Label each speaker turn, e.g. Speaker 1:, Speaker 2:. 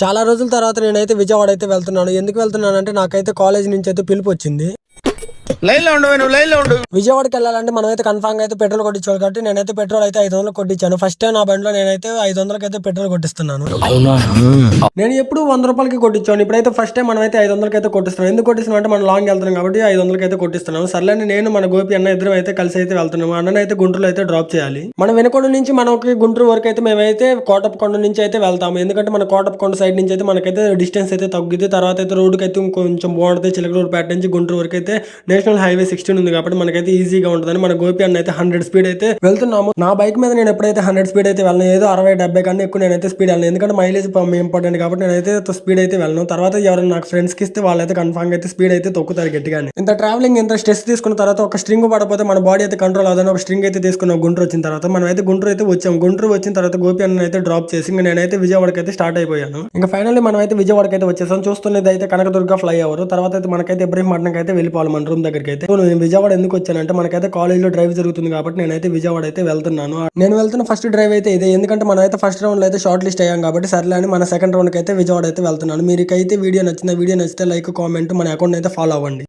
Speaker 1: చాలా రోజుల తర్వాత నేనైతే విజయవాడ అయితే వెళ్తున్నాను. ఎందుకు వెళ్తున్నానంటే నాకైతే కాలేజ్ నుంచి అయితే పిలుపు వచ్చింది. విజయవాడకి వెళ్ళాలంటే మనమైతే కన్ఫామ్ గా అయితే పెట్రోల్ కొట్టించాలి కాబట్టి నేనైతే పెట్రోల్ అయితే 500 కొట్టించాను. ఫస్ట్ టైం నా బండిలో నేనైతే 500కి అయితే పెట్రోల్ కొట్టిస్తున్నాను. నేను ఎప్పుడు 100 రూపాయలకి కొట్టించాను. ఇప్పుడైతే ఫస్ట్ టైం మనం అయితే 500కి అయితే కొట్టిస్తున్నాం. ఎందుకు కొట్టిస్తున్నాం అంటే మనం లాంగ్ వెళ్తున్నాం కాబట్టి 500కి అయితే కొట్టిస్తున్నాం. సర్లేని నేను మన గోపి అన్న ఇద్దరం అయితే కలిసి అయితే వెళ్తున్నాము. అన్నని అయితే గుంటూరులో అయితే డ్రాప్ చేయాలి. మనం వెనకొండ నుంచి మనకి గుంటూరు వరకు అయితే మేమైతే కోటప్పకొండ నుంచి అయితే వెళ్తాము. ఎందుకంటే మన కోటప్పకొండ సైడ్ నుంచి అయితే మనకైతే డిస్టెన్స్ అయితే తగ్గుద్ది. తర్వాత అయితే రోడ్డుకి అయితే కొంచెం బాగుంటుంది. చిలకలూరుపేట నుంచి గుంటూరు వరకు అయితే నేషనల్ హైవే 16 ఉంది కాబట్టి మనకైతే ఈజీగా ఉంటుందని మన గోపి అన్న అయితే 100 స్పీడ్ అయితే వెళ్తున్నాము. నా బైక్ మీద నేను ఎప్పుడైతే 100 స్పీడ్ అయితే వెళ్ళను, ఏదో 60-70 కన్నా ఎక్కువ నేనైతే స్పీడ్ వెళ్ళను. ఎందుకంటే మైలేజ్ ఇంపార్టెంట్ కాబట్టి నేనైతే స్పీడ్ అయితే వెళ్ళను. తర్వాత ఎవరైనా నాకు ఫ్రెండ్స్ కి ఇస్తే వాళ్ళైతే కన్ఫామ్ అయితే స్పీడ్ అయితే తొక్కుతారు గట్టిగానే. ఇంత ట్రావెలింగ్ ఇంత స్ట్రెస్ తీసుకున్న తర్వాత ఒక స్ట్రింగ్ పడకపోతే మన బాడీ అయితే కంట్రోల్ అవుతుంది. ఒక స్ట్రింగ్ అయితే తీసుకున్నాం గుంటూరు వచ్చిన తర్వాత. మనం అయితే గుంటూరు అయితే వచ్చాం. గుంటూరు వచ్చిన తర్వాత గోపి అన్న అయితే డ్రాప్ చేసి ఇంకా నేనైతే విజయవాడకి అయితే స్టార్ట్ అయిపోయాను. ఇంకా ఫైనల్లీ మనం అయితే విజయవాడకి అయితే వచ్చేసాం. చూస్తున్నది అయితే కనకదుర్గ ఫ్లై ఓవర్. తర్వాత అయితే మనకైతే ఇబ్రహీంపట్నంకి అయితే వెళ్ళిపోవాలి మన రూమ్ దగ్గరికి అయితే. నేను విజయవాడ ఎందుకు వచ్చానంటే మనకైతే కాలేజ్ లో డ్రైవ్ జరుగుతుంది కాబట్టి నేనైతే విజయవాడ అయితే వెళ్తున్నాను. నేను వెళ్తున్న ఫస్ట్ డ్రైవ్ అయితే ఇదే. ఎందుకంటే మనం అయితే ఫస్ట్ రౌండ్ లో అయితే షార్ట్ లిస్ట్ అయ్యాం కాబట్టి సర్లే అని మన సెకండ్ రౌండ్ కి అయితే విజయవాడ అయితే వెళ్తున్నాను. మీకైతే వీడియో నచ్చితే లైక్ కామెంట్ మన అకౌంట్ అయితే ఫాలో అవ్వండి.